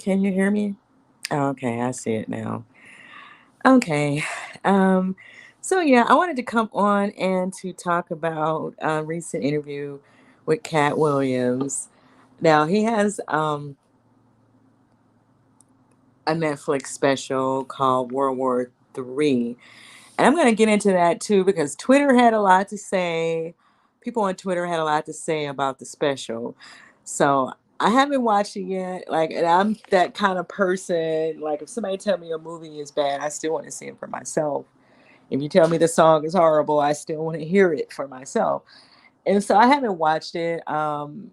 Can you hear me? Oh, okay, I see it now. Okay. Um, so yeah, I wanted to come on and to talk about a recent interview with Katt Williams. Now he has a Netflix special called World War III. And I'm going to get into that too because Twitter had a lot to say. People on Twitter had a lot to say about the special. So I haven't watched it yet. Like, and I'm that kind of person. Like, if somebody tell me a movie is bad, I still want to see it for myself. If you tell me the song is horrible, I still want to hear it for myself. And so I haven't watched it. So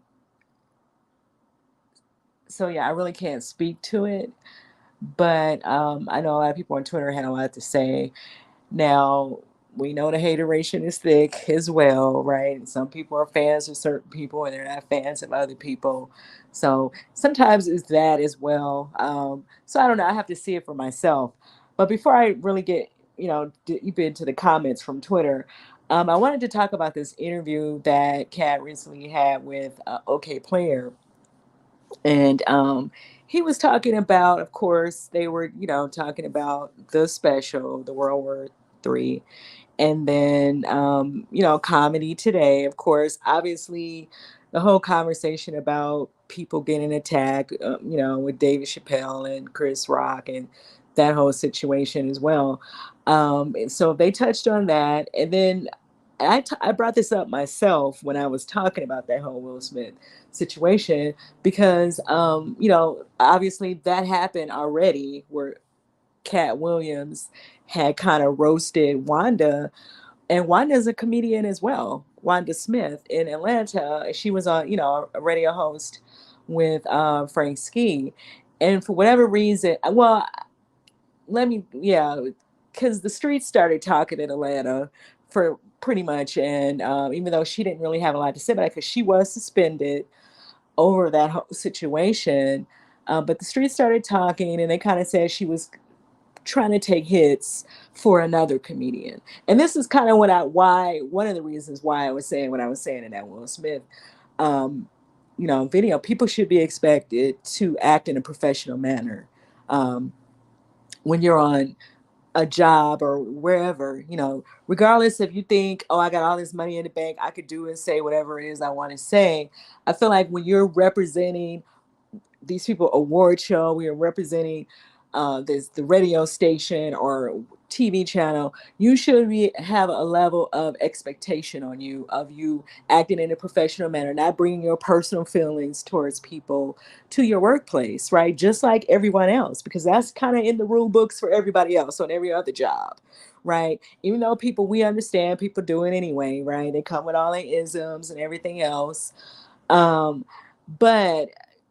yeah, I really can't speak to it. But I know a lot of people on Twitter had a lot to say. Now, we know the hateration is thick as well, right? Some people are fans of certain people and they're not fans of other people. So sometimes it's that as well. So I don't know. I have to see it for myself. But before I really get, deep into the comments from Twitter, I wanted to talk about this interview that Kat recently had with OK Player. And he was talking about, of course, they were, talking about the special, the World War III, and then comedy today, of course, obviously the whole conversation about people getting attacked, with David Chappelle and Chris Rock and that whole situation as well. And so they touched on that, and then I brought this up myself when I was talking about that whole Will Smith situation because obviously that happened already where Katt Williams had kind of roasted Wanda, and Wanda's a comedian as well. Wanda Smith in Atlanta, she was on, a radio host with Frank Ski, and for whatever reason, well, let me, yeah, because the streets started talking in Atlanta for pretty much, and even though she didn't really have a lot to say about it, because she was suspended over that whole situation. But the streets started talking, and they kind of said she was trying to take hits for another comedian. And this is kind of why one of the reasons why I was saying what I was saying in that Will Smith um, video. People should be expected to act in a professional manner um, when you're on a job or wherever, regardless if you think, oh, I got all this money in the bank, I could do and say whatever it is I want to say. I feel like when you're representing these people award show, we are representing this the radio station or TV channel, you should have a level of expectation on you of you acting in a professional manner, not bringing your personal feelings towards people to your workplace, right? Just like everyone else, because that's kind of in the rule books for everybody else on every other job, right? Even though people, we understand people do it anyway, right? They come with all their isms and everything else. But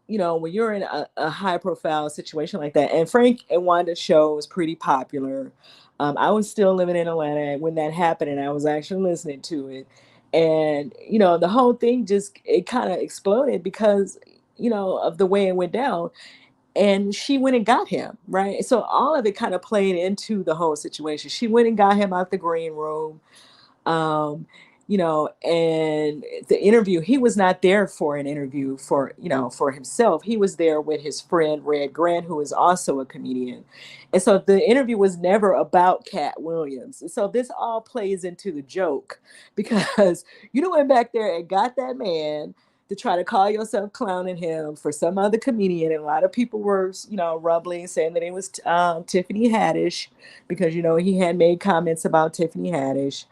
when you're in a high profile situation like that, and Frank and Wanda's show was pretty popular. I was still living in Atlanta when that happened, and I was actually listening to it. And the whole thing just it kind of exploded because of the way it went down. And she went and got him, right? So all of it kind of played into the whole situation. She went and got him out the green room. um, and the interview, he was not there for an interview for, for himself. He was there with his friend Red Grant, who is also a comedian. And so the interview was never about Katt Williams. And so this all plays into the joke because you went back there and got that man to try to call yourself clowning him for some other comedian. And a lot of people were, rumbling, saying that it was Tiffany Haddish because, he had made comments about Tiffany Haddish,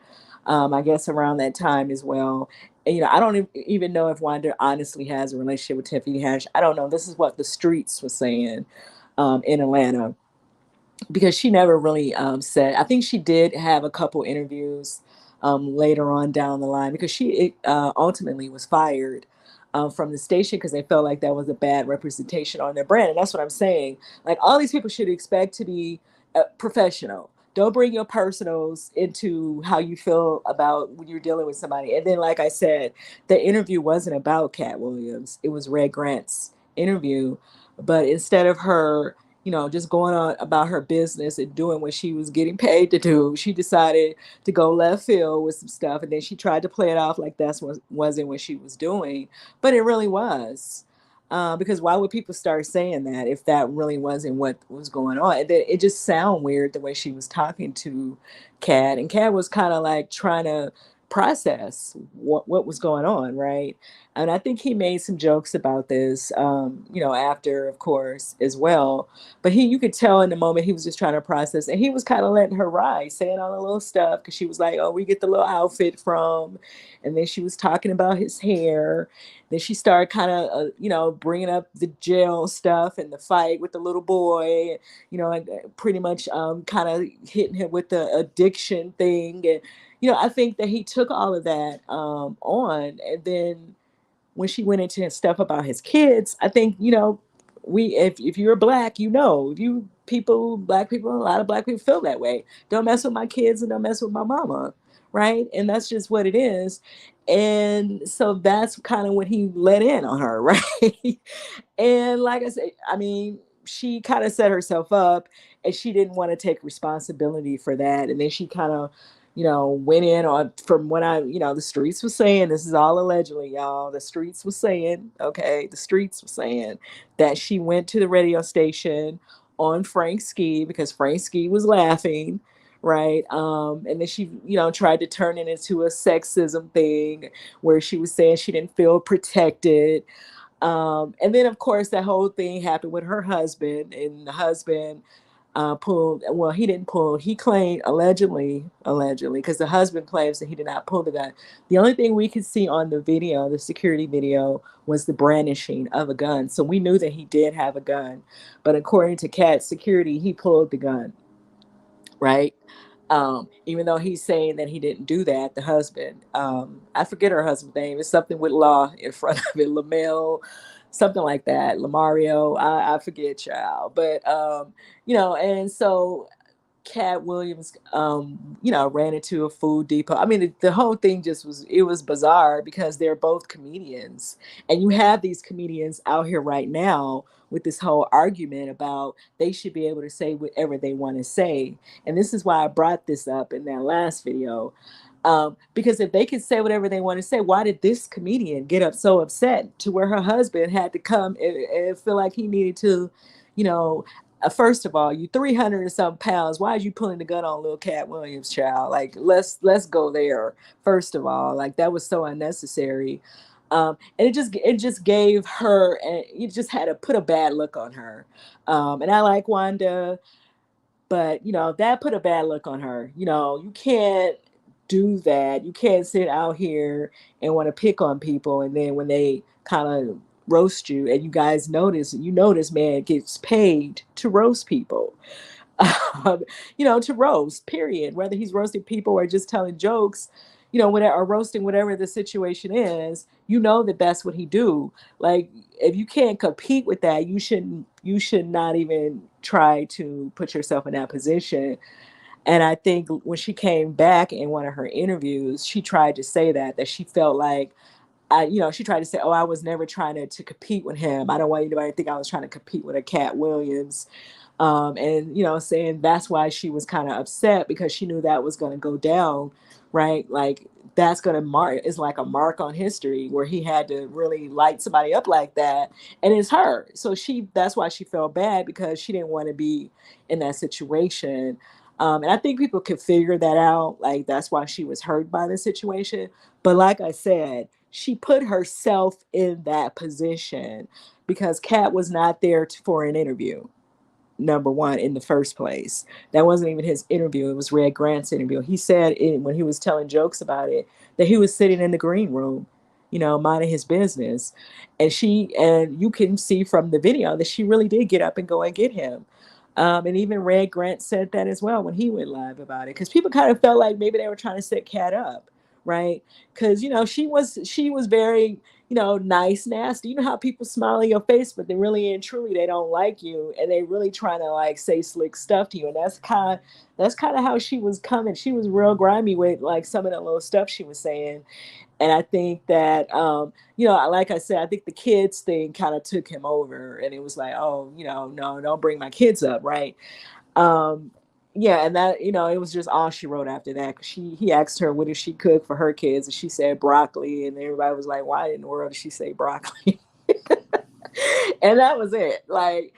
I guess around that time as well. And, I don't even know if Wanda honestly has a relationship with Tiffany Haddish. I don't know. This is what the streets was saying in Atlanta because she never really said. I think she did have a couple interviews later on down the line because she ultimately was fired from the station because they felt like that was a bad representation on their brand. And that's what I'm saying. Like all these people should expect to be professional. Don't bring your personals into how you feel about when you're dealing with somebody. And then, like I said, the interview wasn't about Katt Williams. It was Red Grant's interview. But instead of her, just going on about her business and doing what she was getting paid to do, she decided to go left field with some stuff. And then she tried to play it off like that's what wasn't what she was doing. But it really was. Because why would people start saying that if that really wasn't what was going on? It just sound weird the way she was talking to Kat, and Kat was kind of like trying to process what was going on, right? And I think he made some jokes about this, after, of course, as well. But you could tell in the moment he was just trying to process, and he was kind of letting her ride, saying all the little stuff because she was like, "Oh, we get the little outfit from," and then she was talking about his hair. Then she started kind of, bringing up the jail stuff and the fight with the little boy, and pretty much kind of hitting him with the addiction thing. And, I think that he took all of that on. And then when she went into his stuff about his kids, I think, if you're black, black people, a lot of black people feel that way. Don't mess with my kids and don't mess with my mama. Right. And that's just what it is. And so that's kind of when he let in on her. Right. And like I said, I mean, she kind of set herself up and she didn't want to take responsibility for that. And then she kind of, went in on, from what the streets was saying, this is all allegedly, y'all. The streets was saying, okay, the streets was saying that she went to the radio station on Frank Ski because Frank Ski was laughing, right? And then she, tried to turn it into a sexism thing where she was saying she didn't feel protected. And then, of course, that whole thing happened with her husband, and the husband pulled. Well, he didn't pull. He claimed allegedly, because the husband claims that he did not pull the gun. The only thing we could see on the video, the security video, was the brandishing of a gun. So we knew that he did have a gun. But according to Katt's security, he pulled the gun, right? Even though he's saying that he didn't do that, the husband, I forget her husband's name. It's something with law in front of it, Lamel, something like that, Lamario. I forget, child. But and so Katt Williams, ran into a food depot. I mean, the whole thing it was bizarre because they're both comedians. And you have these comedians out here right now with this whole argument about they should be able to say whatever they want to say. And this is why I brought this up in that last video. Because if they could say whatever they want to say, why did this comedian get up so upset to where her husband had to come and feel like he needed to, you know, first of all, you 300 and some pounds. Why are you pulling the gun on little Katt Williams, child? Like, let's go there. First of all, like that was so unnecessary. And it just gave her, and you just had to put a bad look on her. And I like Wanda, but that put a bad look on her. You can't do that. You can't sit out here and want to pick on people, and then when they kind of roast you, and you notice, man gets paid to roast people. To roast, period. Whether he's roasting people or just telling jokes, whatever, or roasting whatever the situation is, that that's what he do. Like, if you can't compete with that, you should not even try to put yourself in that position. And I think when she came back in one of her interviews, she tried to say that she felt like she tried to say, "Oh, I was never trying to compete with him. I don't want anybody to think I was trying to compete with a Katt Williams." And saying that's why she was kind of upset because she knew that was going to go down, right? Like that's going to mark is like a mark on history where he had to really light somebody up like that, and it's her. So that's why she felt bad because she didn't want to be in that situation. And I think people could figure that out. Like that's why she was hurt by the situation. But like I said, she put herself in that position because Katt was not there for an interview. Number one, in the first place, that wasn't even his interview. It was Red Grant's interview. He said when he was telling jokes about it that he was sitting in the green room, minding his business, and you can see from the video that she really did get up and go and get him. And even Red Grant said that as well when he went live about it, because people kind of felt like maybe they were trying to set Katt up, right? Because she was very nice, nasty. You know how people smile in your face, but they really and truly they don't like you, and they really trying to like say slick stuff to you. And that's kind of how she was coming. She was real grimy with like some of the little stuff she was saying. And I think that like I said, I think the kids thing kind of took him over, and it was like, oh, no, don't bring my kids up, right? Um, yeah, and that it was just all she wrote after that. 'Cause he asked her what did she cook for her kids, and she said broccoli, and everybody was like, why in the world did she say broccoli? And that was it. Like,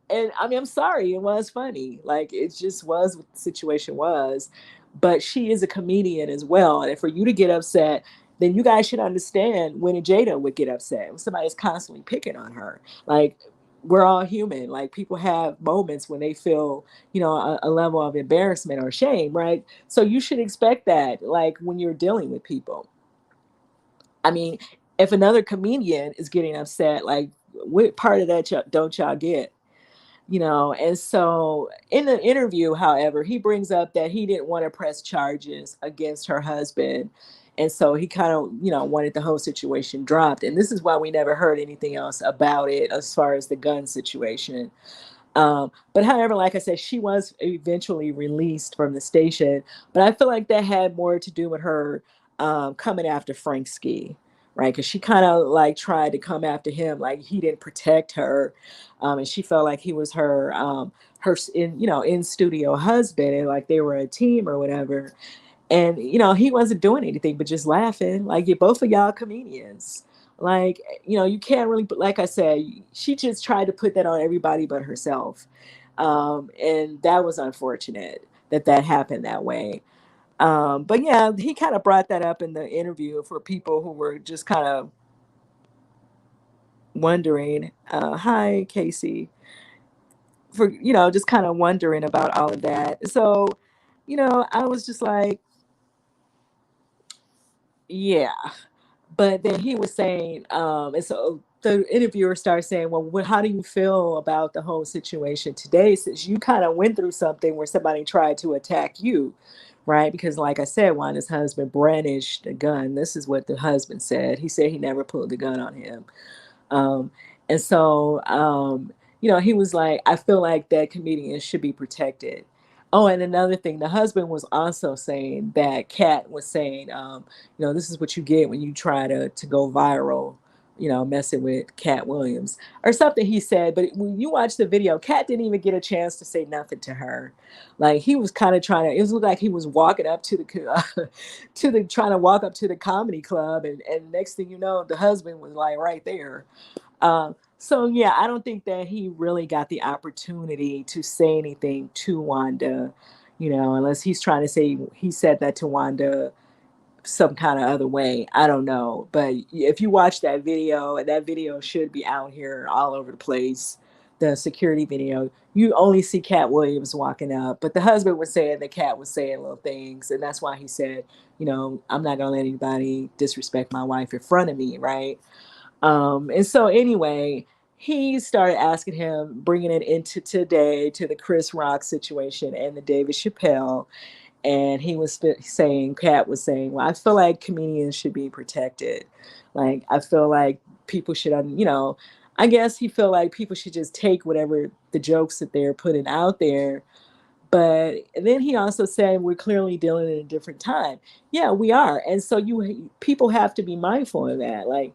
and I mean, I'm sorry, it was funny. Like, it just was what the situation was. But she is a comedian as well. And for you to get upset, then you guys should understand when Jada would get upset, when somebody's constantly picking on her. Like, we're all human. Like, people have moments when they feel, a level of embarrassment or shame, right? So you should expect that, like, when you're dealing with people. I mean, if another comedian is getting upset, like, what part of that don't y'all get? And so in the interview, however, he brings up that he didn't want to press charges against her husband. And so he kind of, wanted the whole situation dropped. And this is why we never heard anything else about it as far as the gun situation. But however, like I said, she was eventually released from the station. But I feel like that had more to do with her coming after Frank Ski, right? Because she kind of like tried to come after him, like he didn't protect her, and she felt like he was her in studio husband, and like they were a team or whatever. And he wasn't doing anything but just laughing. Like, you both of y'all comedians. Like, you can't really, like I said, she just tried to put that on everybody but herself. And that was unfortunate that happened that way. But yeah, he kind of brought that up in the interview for people who were just kind of wondering. Hi, Casey. For just kind of wondering about all of that. So, I was just like, yeah. But then he was saying, and so the interviewer started saying, well, how do you feel about the whole situation today, since you kind of went through something where somebody tried to attack you, right? Because like I said, Wanda's husband brandished a gun. This is what the husband said. He said he never pulled the gun on him. Um, and so, he was like, I feel like that comedians should be protected. Oh, and another thing, the husband was also saying that Katt was saying, this is what you get when you try to go viral, messing with Katt Williams or something he said. But when you watch the video, Katt didn't even get a chance to say nothing to her. Like, he was kind of trying to, it looked like he was walking up to trying to walk up to the comedy club. And next thing you know, the husband was like right there. So yeah, I don't think that he really got the opportunity to say anything to Wanda, unless he's trying to say he said that to Wanda some kind of other way. I don't know. But if you watch that video, and that video should be out here all over the place, the security video, you only see Katt Williams walking up. But the husband was saying that Katt was saying little things. And that's why he said, I'm not going to let anybody disrespect my wife in front of me, right? And so anyway, he started asking him, bringing it into today to the Chris Rock situation and the David Chappelle. And he was saying, Katt was saying, well, I feel like comedians should be protected. Like, I feel like people should, I guess he felt like people should just take whatever the jokes that they're putting out there. But then he also said, we're clearly dealing in a different time. Yeah, we are. And so people have to be mindful of that. Like,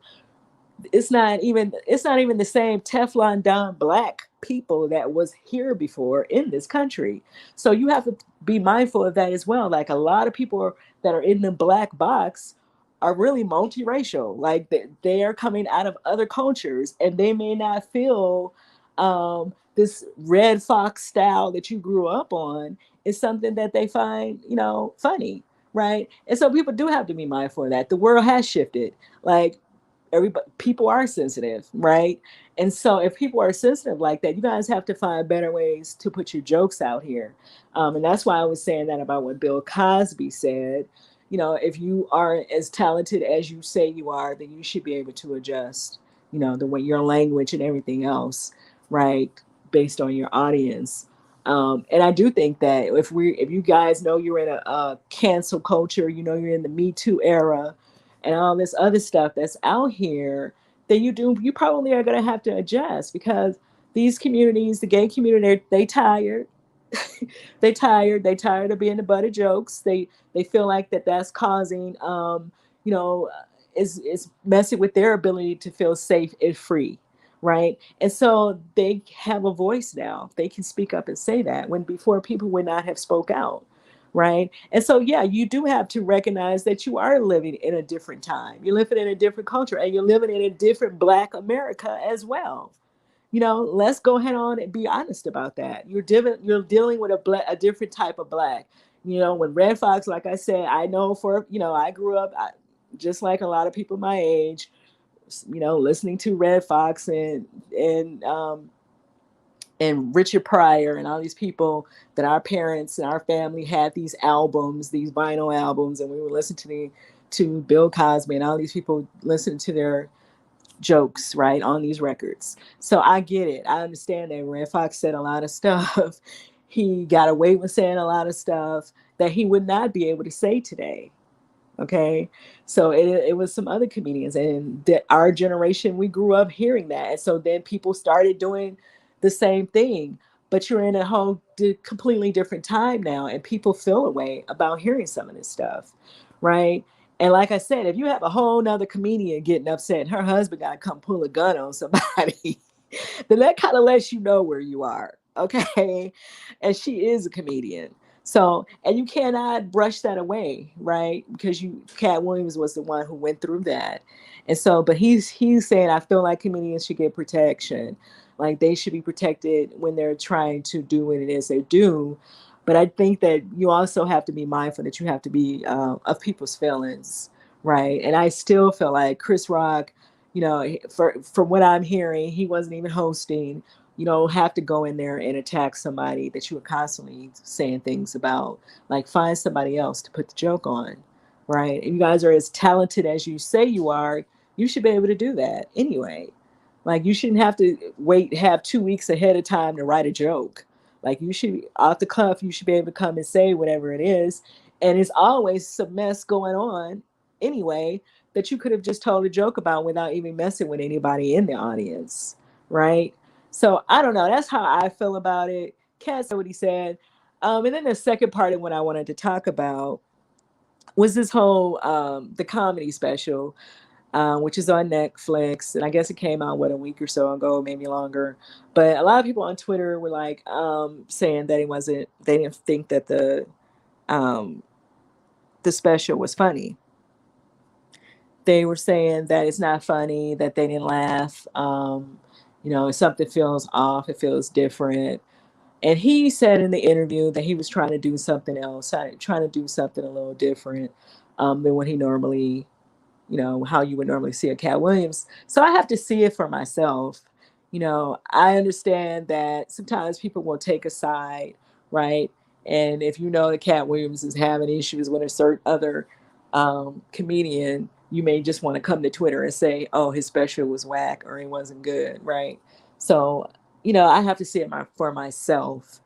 it's not even the same Teflon Don black people that was here before in this country. So you have to be mindful of that as well. Like, a lot of people that are in the black box are really multiracial. Like, they are coming out of other cultures, and they may not feel this red fox style that you grew up on is something that they find funny, right? And so people do have to be mindful of that. The world has shifted. Like, everybody, people are sensitive, right? And so if people are sensitive like that, you guys have to find better ways to put your jokes out here. And that's why I was saying that about what Bill Cosby said. If you are as talented as you say you are, then you should be able to adjust, the way your language and everything else, right, based on your audience. And I do think that if you guys know you're in a cancel culture, you're in the Me Too era, and all this other stuff that's out here, then you probably are going to have to adjust, because these communities, the gay community, they tired. They tired of being the butt of jokes. They feel like that's causing you know is messing with their ability to feel safe and free, right? And so they have a voice now. They can speak up and say that, when before people would not have spoke out. right? And so, yeah, you do have to recognize that you are living in a different time. You're living in a different culture, and you're living in a different Black America as well. Let's go ahead on and be honest about that. You're dealing with a different type of Black. When Red Fox, like I said, I know I grew up just like a lot of people my age, listening to Red Fox and Richard Pryor and all these people that our parents and our family had these albums, these vinyl albums, and we were listening to Bill Cosby and all these people listening to their jokes, right, on these records. So I get it. I understand that Red Fox said a lot of stuff. He got away with saying a lot of stuff that he would not be able to say today. Okay. So it was some other comedians, and that our generation, we grew up hearing that. And so then people started doing the same thing. But you're in a completely different time now, and people feel a way about hearing some of this stuff. Right. And like I said, if you have a whole nother comedian getting upset, her husband got to come pull a gun on somebody, then that kind of lets you know where you are. Okay. And she is a comedian. So, and you cannot brush that away, right? Because Katt Williams was the one who went through that. And so, but he's saying, I feel like comedians should get protection. Like they should be protected when they're trying to do what it is they do. But I think that you also have to be mindful that you have to be of people's feelings, right? And I still feel like Chris Rock, from what I'm hearing, he wasn't even hosting. You don't have to go in there and attack somebody that you were constantly saying things about. Like, find somebody else to put the joke on, right? And you guys are as talented as you say you are. You should be able to do that anyway. Like, you shouldn't have to have 2 weeks ahead of time to write a joke. Like, you should, off the cuff, you should be able to come and say whatever it is. And it's always some mess going on anyway that you could have just told a joke about without even messing with anybody in the audience, right? So I don't know. That's how I feel about it. Cat said what he said. And then the second part of what I wanted to talk about was this whole the comedy special, which is on Netflix, and I guess it came out a week or so ago, maybe longer. But a lot of people on Twitter were like saying that they didn't think that um, the special was funny. They were saying that it's not funny, that they didn't laugh. Something feels off, it feels different. And he said in the interview that he was trying to do something else, trying to do something a little different than what he normally, how you would normally see a Katt Williams. So I have to see it for myself. I understand that sometimes people will take a side, right? And if you know that Katt Williams is having issues with a certain other comedian, you may just want to come to Twitter and say, oh, his special was whack or it wasn't good, right? So, I have to see it for myself.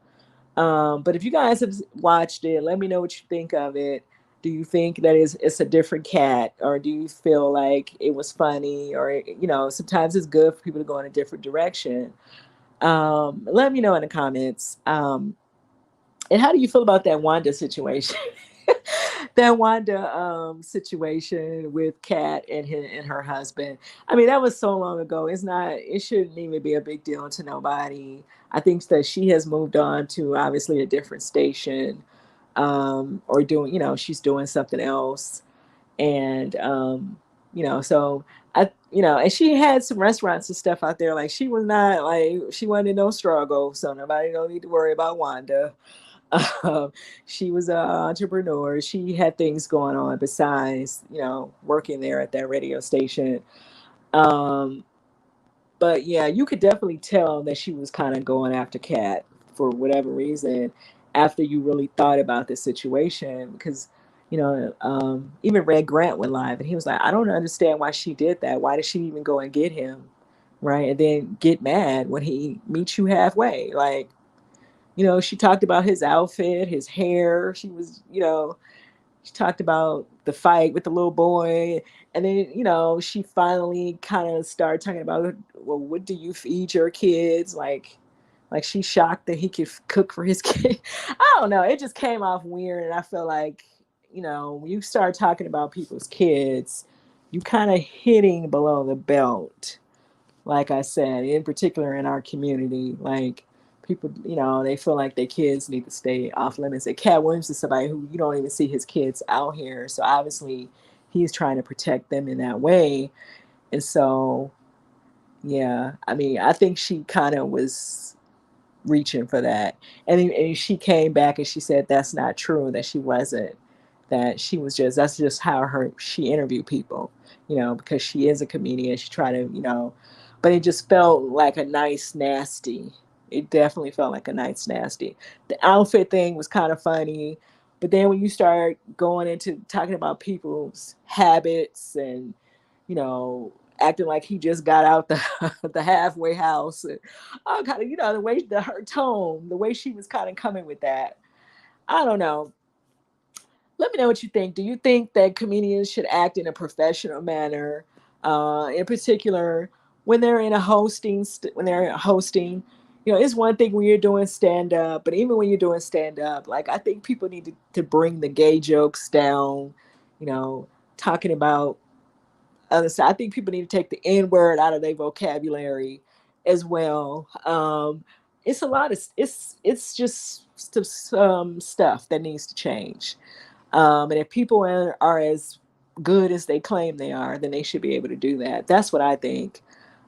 But if you guys have watched it, let me know what you think of it. Do you think that it's a different cat, or do you feel like it was funny, or sometimes it's good for people to go in a different direction? Let me know in the comments. And how do you feel about that Wanda situation? That Wanda situation with Kat and her husband. I mean, that was so long ago. It shouldn't even be a big deal to nobody. I think that she has moved on to obviously a different station, or doing, she's doing something else. And, so and she had some restaurants and stuff out there. Like, she wasn't in no struggle. So nobody don't need to worry about Wanda. She was an entrepreneur. She had things going on besides, working there at that radio station. Um, but yeah, you could definitely tell that she was kind of going after Kat for whatever reason after you really thought about the situation. Because, even Red Grant went live and he was like, I don't understand why she did that. Why did she even go and get him? Right. And then get mad when he meets you halfway. Like, she talked about his outfit, his hair. She talked about the fight with the little boy. And then, she finally kind of started talking about, well, what do you feed your kids? Like she's shocked that he could cook for his kid. I don't know. It just came off weird. And I feel like, when you start talking about people's kids, you kind of hitting below the belt. Like I said, in particular in our community, like, people, they feel like their kids need to stay off limits. And Katt Williams is somebody who you don't even see his kids out here. So obviously he's trying to protect them in that way. And so, yeah, I mean, I think she kind of was reaching for that. And she came back and she said that's not true, that she wasn't, that she was just, that's just how she interviewed people, because she is a comedian. She tried to, but it just felt like a nice nasty. It definitely felt like a nice nasty. The outfit thing was kind of funny, but then when you start going into talking about people's habits and, acting like he just got out the the halfway house, and all kind of, the way her tone, the way she was kind of coming with that. I don't know. Let me know what you think. Do you think that comedians should act in a professional manner, in particular when they're in a hosting? When they're hosting, it's one thing when you're doing stand up, but even when you're doing stand up, like I think people need to bring the gay jokes down. Talking about other stuff. I think people need to take the N word out of their vocabulary as well. It's a lot of it's just some stuff that needs to change. And if people are as good as they claim they are, then they should be able to do that. That's what I think.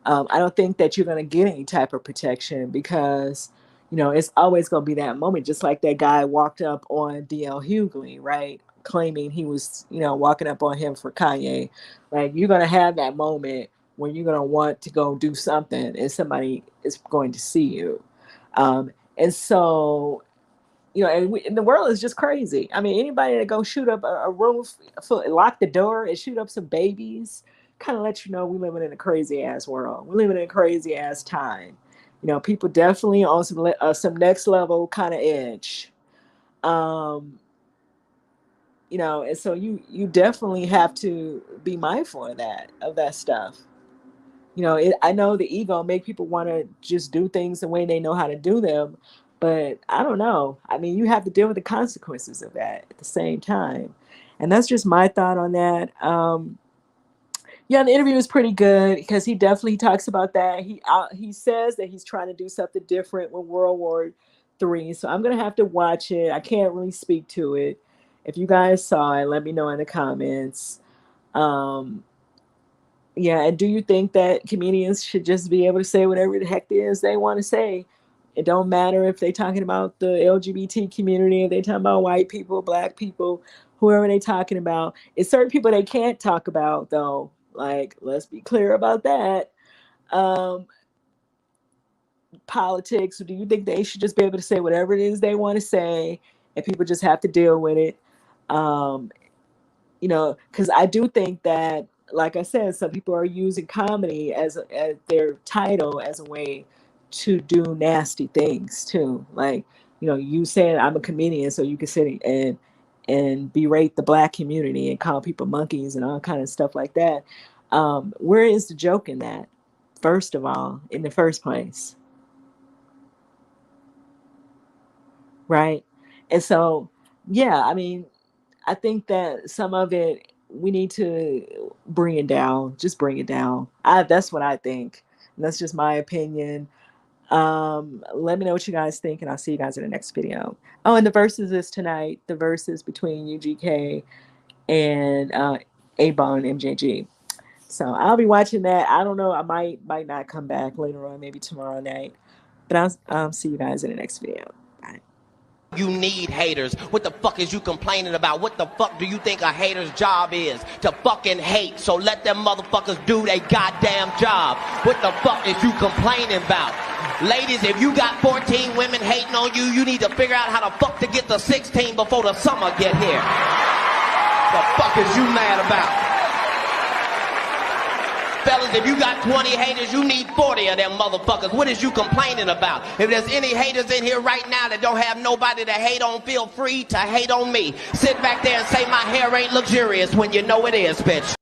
I don't think that you're going to get any type of protection because, it's always going to be that moment. Just like that guy walked up on D.L. Hughley, right? Claiming he was, walking up on him for Kanye. Like, you're going to have that moment when you're going to want to go do something and somebody is going to see you. And so, and the world is just crazy. I mean, anybody that go shoot up a room, lock the door and shoot up some babies, kind of let you know we living in a crazy ass world. We're living in a crazy ass time. People definitely on some next level kind of edge. And so you definitely have to be mindful of that stuff. I know the ego make people want to just do things the way they know how to do them. But I don't know. I mean, you have to deal with the consequences of that at the same time. And that's just my thought on that. Yeah, the interview is pretty good because he definitely talks about that. He says that he's trying to do something different with World War III. So I'm going to have to watch it. I can't really speak to it. If you guys saw it, let me know in the comments. Yeah, and do you think that comedians should just be able to say whatever the heck it is they want to say? It don't matter if they're talking about the LGBT community, if they talking about white people, black people, whoever they talking about. It's certain people they can't talk about, though. Like, let's be clear about that. Politics, do you think they should just be able to say whatever it is they want to say and people just have to deal with it? Because I do think that, like I said, some people are using comedy as their title as a way to do nasty things too. Like, you saying I'm a comedian, so you can sit and berate the black community and call people monkeys and all kind of stuff like that. Where is the joke in that? First of all, in the first place, right? And so, yeah, I mean, I think that some of it we need to bring it down. Just bring it down. That's what I think. And that's just my opinion. Let me know what you guys think, and I'll see you guys in the next video. Oh, and the verses is tonight. The verses between UGK and A-Bone MJG. So I'll be watching that. I don't know. I might not come back later on, maybe tomorrow night. But I'll see you guys in the next video. Bye. You need haters. What the fuck is you complaining about? What the fuck do you think a hater's job is? To fucking hate. So let them motherfuckers do their goddamn job. What the fuck is you complaining about? Ladies, if you got 14 women hating on you, you need to figure out how the fuck to get to 16 before the summer get here. The fuck is you mad about? Fellas, if you got 20 haters, you need 40 of them motherfuckers. What is you complaining about? If there's any haters in here right now that don't have nobody to hate on, feel free to hate on me. Sit back there and say my hair ain't luxurious when you know it is, bitch.